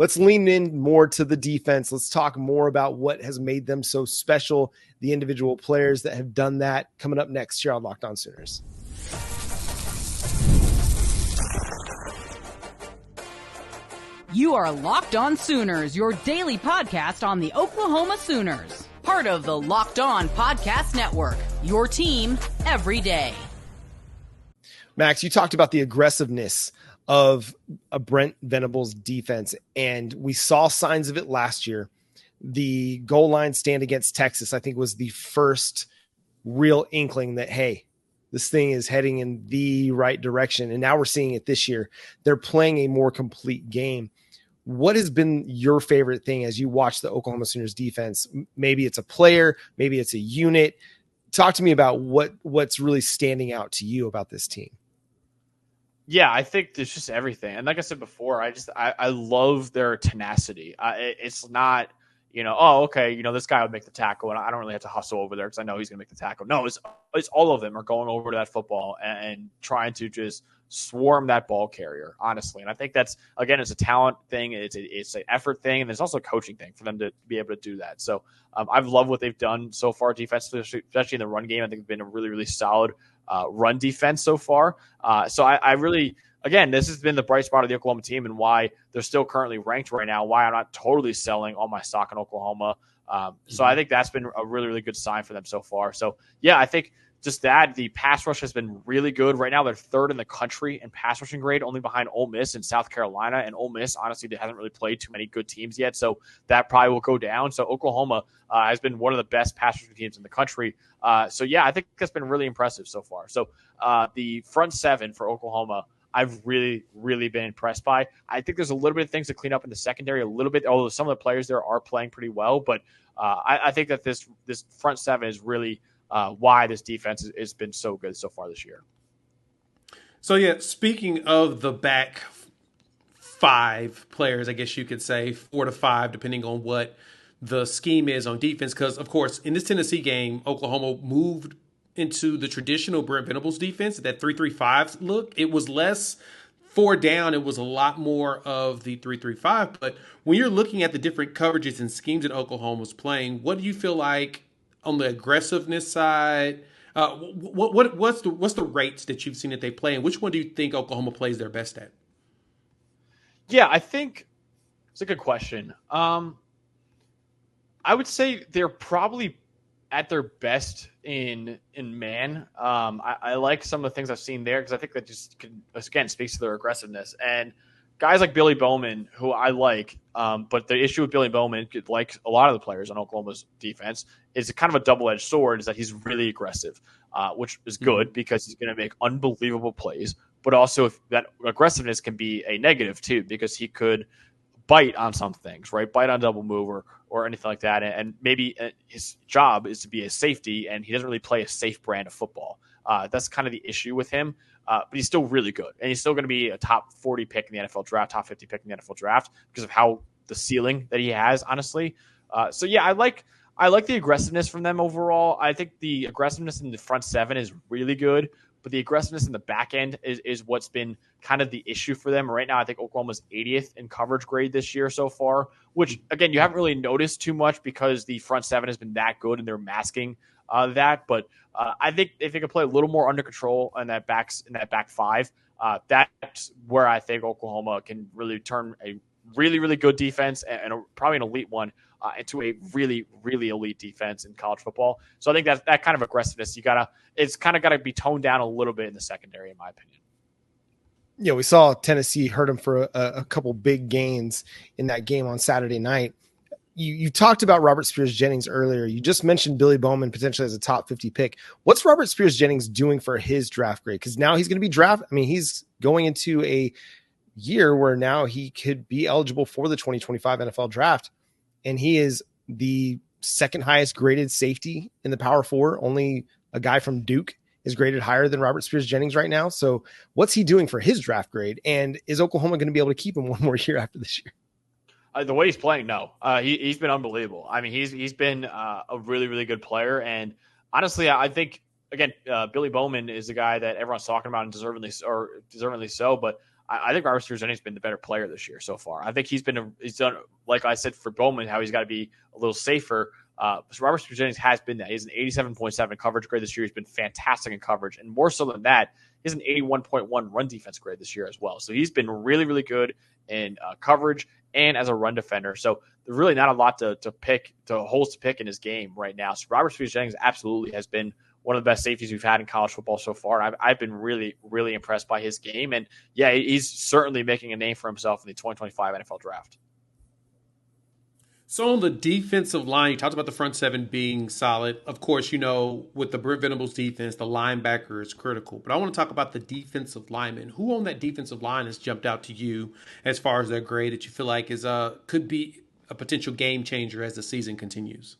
Let's lean in more to the defense. Let's talk more about what has made them so special, the individual players that have done that, coming up next here on Locked On Sooners. You are Locked On Sooners, your daily podcast on the Oklahoma Sooners. Part of the Locked On Podcast Network, your team every day. Max, you talked about the aggressiveness of a Brent Venables defense, and we saw signs of it last year. The goal line stand against Texas, I think, was the first real inkling that, hey, this thing is heading in the right direction. And now we're seeing it this year. They're playing a more complete game. What has been your favorite thing as you watch the Oklahoma Sooners defense? Maybe it's a player, maybe it's a unit. Talk to me about what's really standing out to you about this team. Yeah, I think there's just everything. And like I said before, I love their tenacity. It's not, oh, okay, this guy would make the tackle, and I don't really have to hustle over there because I know he's going to make the tackle. No, it's all of them are going over to that football and trying to just swarm that ball carrier, honestly. And I think that's, again, it's a talent thing. It's an effort thing, and there's also a coaching thing for them to be able to do that. So I've loved what they've done so far defensively, especially in the run game. I think it's been a really, really solid run defense so far. So I really, again, this has been the bright spot of the Oklahoma team and why they're still currently ranked right now, why I'm not totally selling all my stock in Oklahoma. So I think that's been a really, really good sign for them so far. So, yeah, I think just that the pass rush has been really good. Right now, they're third in the country in pass rushing grade, only behind Ole Miss and South Carolina. And Ole Miss, honestly, they hasn't really played too many good teams yet, so that probably will go down. So Oklahoma has been one of the best pass rushing teams in the country. So, yeah, I think that's been really impressive so far. So the front seven for Oklahoma, I've really, really been impressed by. I think there's a little bit of things to clean up in the secondary a little bit, although some of the players there are playing pretty well. But I think that this front seven is really why this defense has been so good so far this year. So, yeah, speaking of the back five players, I guess you could say 4 to 5, depending on what the scheme is on defense. Because, of course, in this Tennessee game, Oklahoma moved into the traditional Brent Venables defense, that 3-3-5 look. It was less 4 down. It was a lot more of the 3-3-5. But when you're looking at the different coverages and schemes that Oklahoma was playing, what do you feel like on the aggressiveness side? What's the rates that you've seen that they play, and which one do you think Oklahoma plays their best at? Yeah, I think it's a good question. I would say they're probably at their best in man. I like some of the things I've seen there because I think that just again speaks to their aggressiveness. And guys like Billy Bowman, who I like, but the issue with Billy Bowman, like a lot of the players on Oklahoma's defense, is kind of a double-edged sword, is that he's really aggressive, which is good because he's going to make unbelievable plays. But also if that aggressiveness can be a negative too, because he could bite on some things, right? Bite on double move or anything like that. And maybe his job is to be a safety, and he doesn't really play a safe brand of football. That's kind of the issue with him. But he's still really good. And he's still going to be a top 40 pick in the NFL draft, top 50 pick in the NFL draft because of how the ceiling that he has, honestly. So, yeah, I like the aggressiveness from them overall. I think the aggressiveness in the front seven is really good, but the aggressiveness in the back end is what's been kind of the issue for them. Right now, I think Oklahoma's 80th in coverage grade this year so far, which, again, you haven't really noticed too much because the front seven has been that good and they're masking that. But I think if they could play a little more under control in that back five, that's where I think Oklahoma can really turn a really, really good defense and probably an elite one into a really, really elite defense in college football. So I think that kind of aggressiveness, it's kind of got to be toned down a little bit in the secondary, in my opinion. Yeah, we saw Tennessee hurt him for a couple big gains in that game on Saturday night. You talked about Robert Spears-Jennings earlier. You just mentioned Billy Bowman potentially as a top 50 pick. What's Robert Spears-Jennings doing for his draft grade? Because now he's going to be drafted. I mean, he's going into a year where now he could be eligible for the 2025 NFL draft. And he is the second highest graded safety in the Power Four. Only a guy from Duke is graded higher than Robert Spears-Jennings right now. So what's he doing for his draft grade? And is Oklahoma going to be able to keep him one more year after this year? The way he's playing, no. He's been unbelievable. I mean, he's been a really, really good player. And honestly, I think, again, Billy Bowman is the guy that everyone's talking about and deservedly so. But I think Robert Spears-Jennings has been the better player this year so far. I think he's done, like I said, for Bowman, how he's got to be a little safer. So Robert Spears-Jennings has been that. He's an 87.7 coverage grade this year. He's been fantastic in coverage. And more so than that, he's an 81.1 run defense grade this year as well. So he's been really, really good in coverage and as a run defender. So there's really not a lot to holes to pick in his game right now. So Robert Spears-Jennings absolutely has been one of the best safeties we've had in college football so far. I've been really, really impressed by his game. And yeah, he's certainly making a name for himself in the 2025 NFL draft. So on the defensive line, you talked about the front seven being solid. Of course, with the Brent Venables defense, the linebacker is critical. But I want to talk about the defensive linemen. Who on that defensive line has jumped out to you as far as their grade that you feel like could be a potential game changer as the season continues?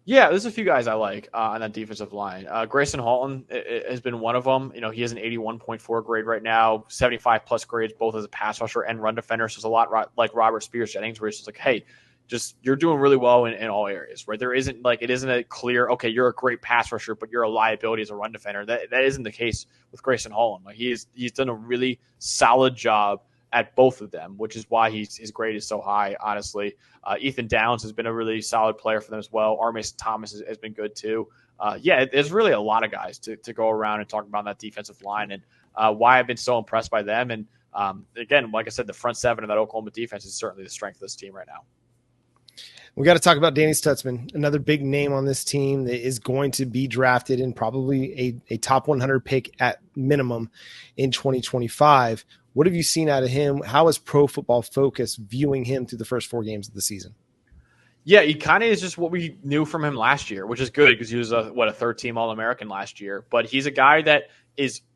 Yeah, there's a few guys I like on that defensive line. Grayson Halton has been one of them. He has an 81.4 grade right now, 75-plus grades, both as a pass rusher and run defender. So it's a lot like Robert Spears-Jennings, where it's just like, hey, you're doing really well in all areas, right? It isn't a clear, okay, you're a great pass rusher, but you're a liability as a run defender. That isn't the case with Grayson Halton. Like he's done a really solid job at both of them, which is why his grade is so high, honestly. Ethan Downs has been a really solid player for them as well. R. Mason Thomas has been good too. There's really a lot of guys to go around and talk about that defensive line and why I've been so impressed by them. And again, like I said, the front seven of that Oklahoma defense is certainly the strength of this team right now. We got to talk about Danny Stutsman, another big name on this team that is going to be drafted and probably a top 100 pick at minimum in 2025. What have you seen out of him? How is Pro Football Focus viewing him through the first 4 games of the season? Yeah, he kind of is just what we knew from him last year, which is good because he was a third-team All-American last year. But he's a guy that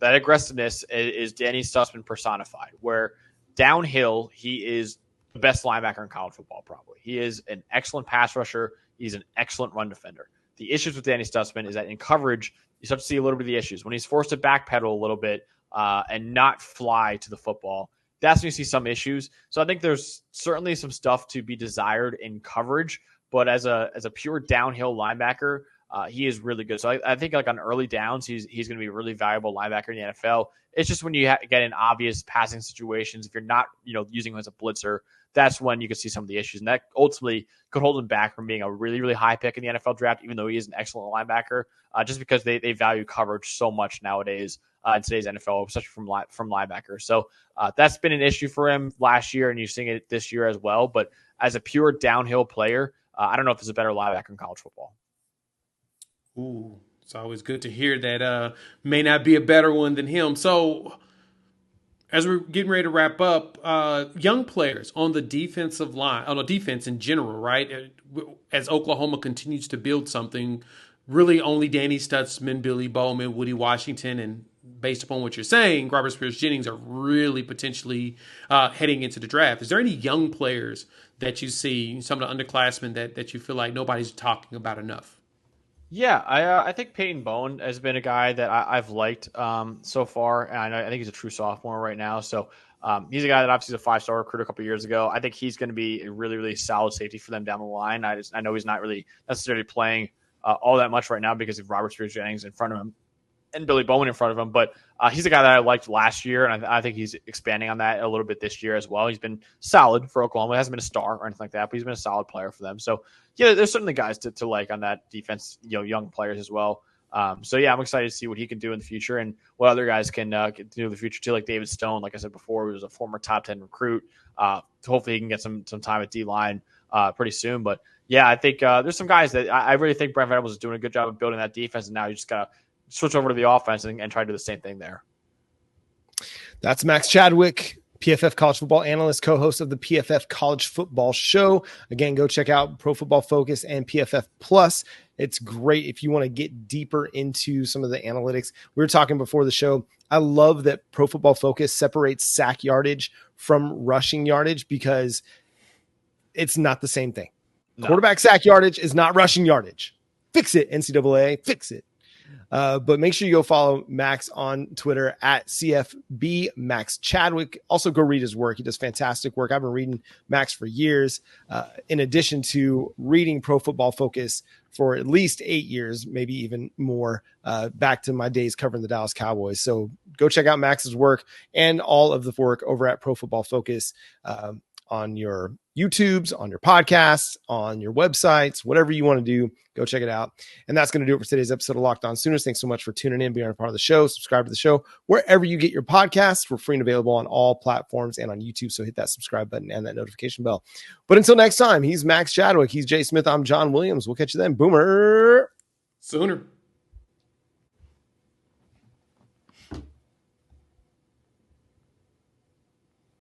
aggressiveness is Danny Stutsman personified, where downhill he is the best linebacker in college football probably. He is an excellent pass rusher. He's an excellent run defender. The issues with Danny Stutsman is that in coverage, you start to see a little bit of the issues. When he's forced to backpedal a little bit and not fly to the football, that's when you see some issues. So I think there's certainly some stuff to be desired in coverage, but as a pure downhill linebacker, he is really good. So I think like on early downs, he's going to be a really valuable linebacker in the NFL. It's just when you get in obvious passing situations, if you're not using him as a blitzer, that's when you can see some of the issues. And that ultimately could hold him back from being a really, really high pick in the NFL draft, even though he is an excellent linebacker, just because they value coverage so much nowadays in today's NFL, especially from linebackers. So that's been an issue for him last year, and you're seeing it this year as well. But as a pure downhill player, I don't know if there's a better linebacker in college football. Ooh, it's always good to hear that may not be a better one than him. So as we're getting ready to wrap up, young players on the defensive line, on the defense in general, right? As Oklahoma continues to build something, really only Danny Stutsman, Billy Bowman, Woody Washington, and based upon what you're saying, Robert Spears-Jennings are really potentially heading into the draft. Is there any young players that you see, some of the underclassmen that you feel like nobody's talking about enough? Yeah, I think Peyton Bowen has been a guy that I've liked so far, and I think he's a true sophomore right now. So he's a guy that obviously is a 5-star recruit a couple of years ago. I think he's going to be a really, really solid safety for them down the line. I know he's not really necessarily playing all that much right now because of Robert Spears-Jennings in front of him and Billy Bowman in front of him. But he's a guy that I liked last year, and I think he's expanding on that a little bit this year as well. He's been solid for Oklahoma. He hasn't been a star or anything like that, but he's been a solid player for them. So, yeah, there's certainly guys to like on that defense, young players as well. So, yeah, I'm excited to see what he can do in the future and what other guys can do in the future too, like David Stone. Like I said before, he was a former top 10 recruit. Hopefully he can get some time at D-line pretty soon. But, yeah, I think there's some guys that I really think Brent Venables is doing a good job of building that defense, and now you just got to switch over to the offense and try to do the same thing there. That's Max Chadwick, PFF college football analyst, co-host of the PFF College Football Show. Again, go check out Pro Football Focus and PFF Plus. It's great if you want to get deeper into some of the analytics. We were talking before the show. I love that Pro Football Focus separates sack yardage from rushing yardage because it's not the same thing. No. Quarterback sack yardage is not rushing yardage. Fix it, NCAA. Fix it. But make sure you go follow Max on Twitter at CFB Max Chadwick. Also go read his work. He does fantastic work. I've been reading Max for years, in addition to reading Pro Football Focus for at least 8 years, maybe even more, back to my days covering the Dallas Cowboys. So go check out Max's work and all of the work over at Pro Football Focus, on your YouTubes, on your podcasts, on your websites, whatever you want to do, go check it out. And that's going to do it for today's episode of Locked On Sooners. Thanks so much for tuning in, being a part of the show. Subscribe to the show wherever you get your podcasts. We're free and available on all platforms and on YouTube. So hit that subscribe button and that notification bell. But until next time, he's Max Chadwick. He's Jay Smith. I'm John Williams. We'll catch you then. Boomer. Sooner.